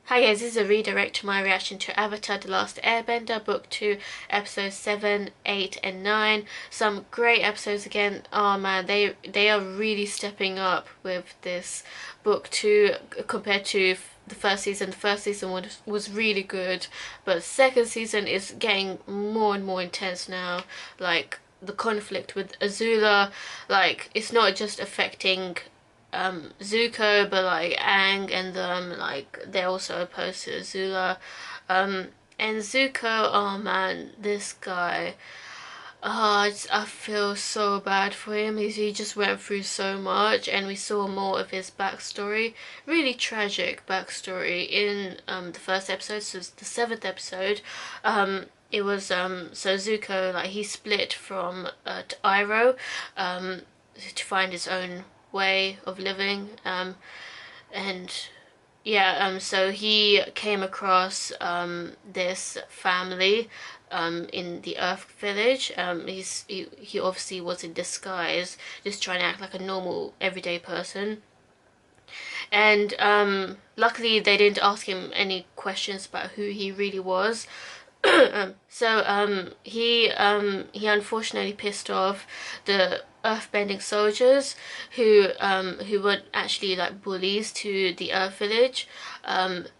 Hi guys, this is a redirect to my reaction to Avatar The Last Airbender, Book 2, Episodes 7, 8 and 9. Some great episodes again. Oh man, they are really stepping up with this Book 2 compared to the first season. The first season was really good, but second season is getting more and more intense now. Like, the conflict with Azula, like, it's not just affecting Zuko, but like Aang and them, like they're also opposed to Azula. And Zuko, oh man, this guy, I feel so bad for him. He just went through so much, and we saw more of his backstory. Really tragic backstory in the first episode, so the seventh episode. It was so Zuko, like, he split from to Iroh to find his own way of living, and yeah, so he came across this family in the Earth village. He obviously was in disguise, just trying to act like a normal everyday person. And luckily they didn't ask him any questions about who he really was. He unfortunately pissed off the Earthbending soldiers who were actually like bullies to the Earth village.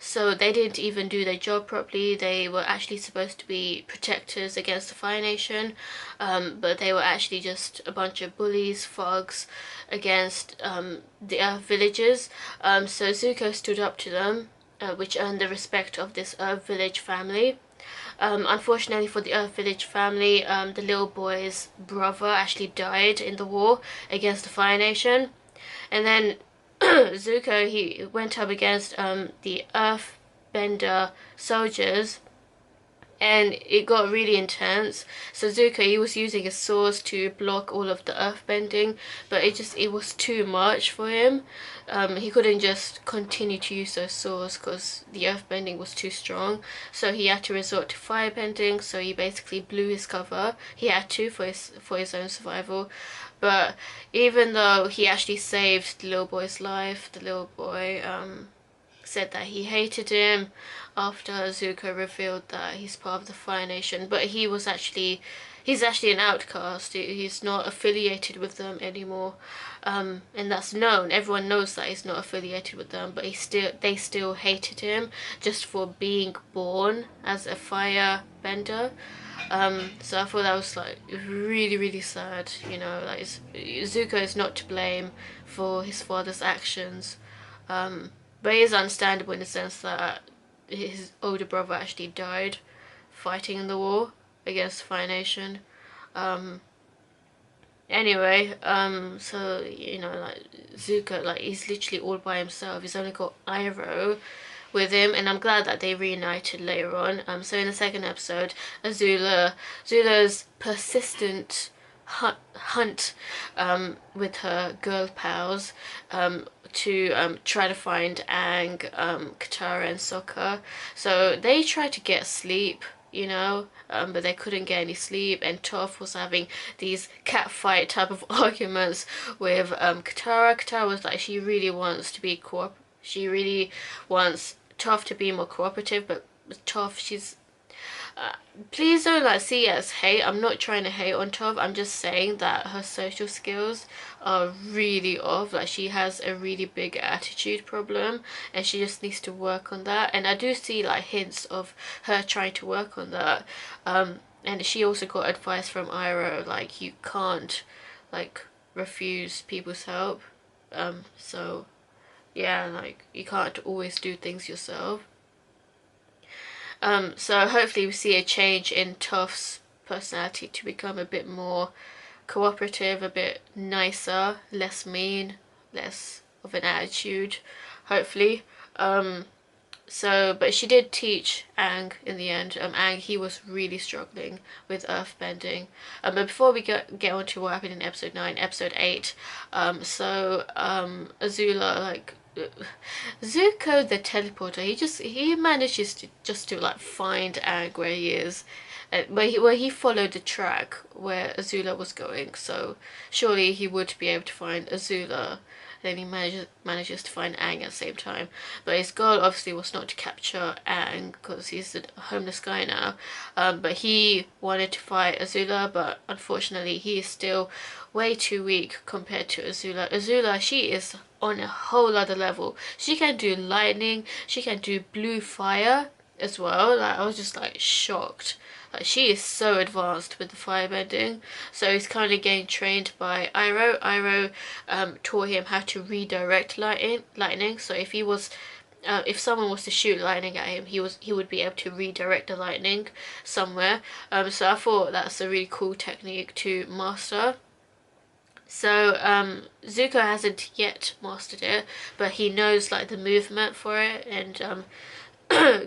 So they didn't even do their job properly. They were actually supposed to be protectors against the Fire Nation, but they were actually just a bunch of bullies, thugs against the Earth villagers. So Zuko stood up to them, which earned the respect of this Earth village family. Unfortunately for the Earth Village family, the little boy's brother actually died in the war against the Fire Nation. And then Zuko, he went up against the Earthbender soldiers, and it got really intense. So Zuko, he was using his swords to block all of the earthbending, but it was too much for him. He couldn't just continue to use those swords because the earthbending was too strong, so he had to resort to firebending. So he basically blew his cover. He had to for his own survival. But even though he actually saved the little boy's life, the little boy said that he hated him after Zuko revealed that he's part of the Fire Nation. But he's actually an outcast. He's not affiliated with them anymore, and that's known. Everyone knows that he's not affiliated with them, but they still hated him just for being born as a fire bender. So I thought that was like really, really sad. You know, like Zuko is not to blame for his father's actions. But it is understandable in the sense that his older brother actually died fighting in the war against the Fire Nation. Anyway, so, you know, like, Zuko, like, he's literally all by himself. He's only got Iroh with him, and I'm glad that they reunited later on. So in the second episode, Azula's persistent hunt with her girl pals to try to find Aang, Katara and Sokka. So they tried to get sleep, you know, but they couldn't get any sleep, and TOPH was having these catfight type of arguments with Katara. Katara was like, she really wants to be she really wants TOPH to be more cooperative, but with TOPH, she's please don't like see it as hate. I'm not trying to hate on TOPH. I'm just saying that her social skills are really off. Like, she has a really big attitude problem, and she just needs to work on that. And I do see like hints of her trying to work on that. And she also got advice from Iroh, like, you can't like refuse people's help. So yeah, like, you can't always do things yourself. So hopefully we see a change in TOPH's personality to become a bit more cooperative, a bit nicer, less mean, less of an attitude, hopefully. But she did teach Aang in the end. Aang, he was really struggling with earthbending. But before we get on to what happened in episode 9, episode 8, Azula, like, Zuko the teleporter, he manages to like find Aang where he is, where he followed the track where Azula was going, so surely he would be able to find Azula then he manages to find Aang at the same time. But his goal obviously was not to capture Aang because he's a homeless guy now. But he wanted to fight Azula, but unfortunately he is still way too weak compared to Azula. Azula, she is on a whole other level. She can do lightning, she can do blue fire as well. Like, I was just like shocked. Like, she is so advanced with the firebending. So he's kind of getting trained by Iroh. Iroh taught him how to redirect lightning. So if he was if someone was to shoot lightning at him, he would be able to redirect the lightning somewhere. So I thought that's a really cool technique to master. So Zuko hasn't yet mastered it, but he knows like the movement for it, and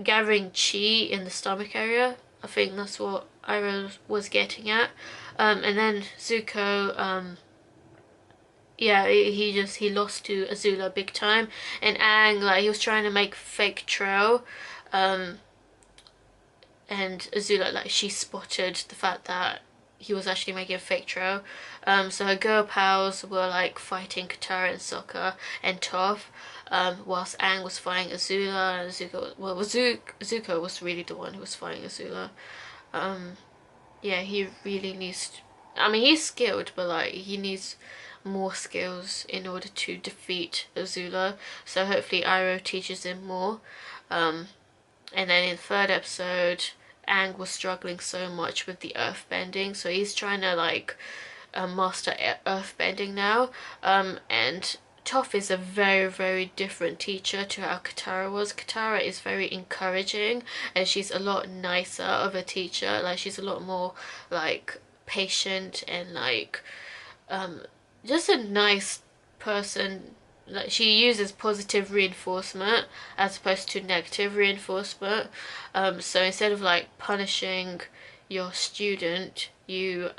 gathering chi in the stomach area. I think that's what Iroh was getting at. And then Zuko, yeah, he lost to Azula big time. And Aang, like, he was trying to make fake trail, and Azula, like, she spotted the fact that he was actually making a fake trail. So her girl pals were like fighting Katara and Sokka and Toph, whilst Aang was fighting Azula and Zuko. Well, Zuko was really the one who was fighting Azula. Yeah, he really needs. I mean, he's skilled, but like he needs more skills in order to defeat Azula. So hopefully Iroh teaches him more. And then in the third episode, Aang was struggling so much with the earthbending, so he's trying to like master earthbending now. And Toph is a very, very different teacher to how Katara was. Katara is very encouraging, and she's a lot nicer of a teacher. Like, she's a lot more like patient and like just a nice person. Like, she uses positive reinforcement as opposed to negative reinforcement. So instead of like punishing your student, you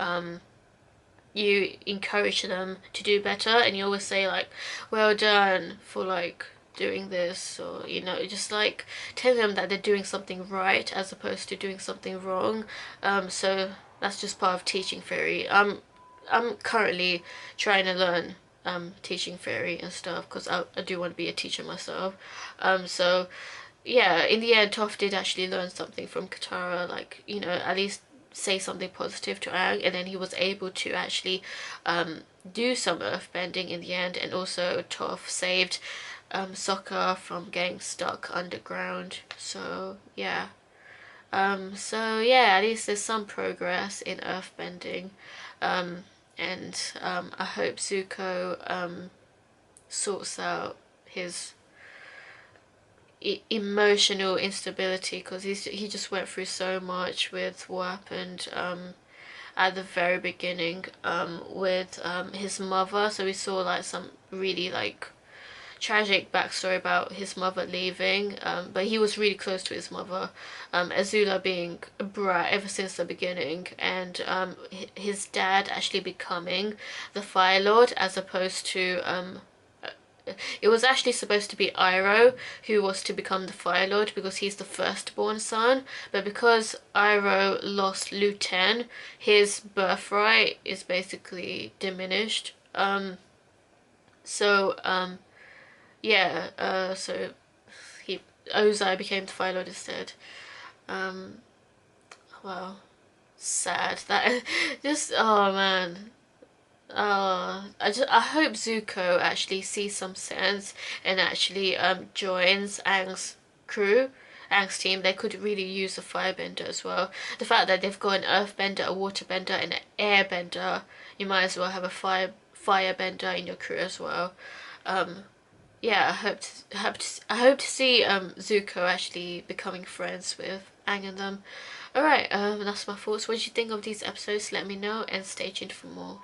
encourage them to do better, and you always say like, well done for like doing this, or you know, just like tell them that they're doing something right as opposed to doing something wrong. So that's just part of teaching theory. I'm currently trying to learn teaching theory and stuff because I do want to be a teacher myself. So yeah, in the end Toph did actually learn something from Katara, like, you know, at least say something positive to Aang, and then he was able to actually do some earthbending in the end. And also Toph saved Sokka from getting stuck underground. So yeah, at least there's some progress in earthbending. And I hope Zuko sorts out his emotional instability, because he just went through so much with what happened at the very beginning with his mother. So we saw like some really like tragic backstory about his mother leaving, but he was really close to his mother, Azula being a brat ever since the beginning, and his dad actually becoming the Fire Lord, as opposed to it was actually supposed to be Iroh who was to become the Fire Lord because he's the firstborn son, but because Iroh lost Lu-Ten, his birthright is basically diminished. So Ozai became the Fire Lord instead. Wow, sad. That just, oh man. I hope Zuko actually sees some sense and actually joins Aang's crew, Aang's team. They could really use a firebender as well. The fact that they've got an earthbender, a waterbender, and an airbender, you might as well have a firebender in your crew as well. Yeah, I hope to see Zuko actually becoming friends with Aang and them. Alright, that's my thoughts. What did you think of these episodes? Let me know, and stay tuned for more.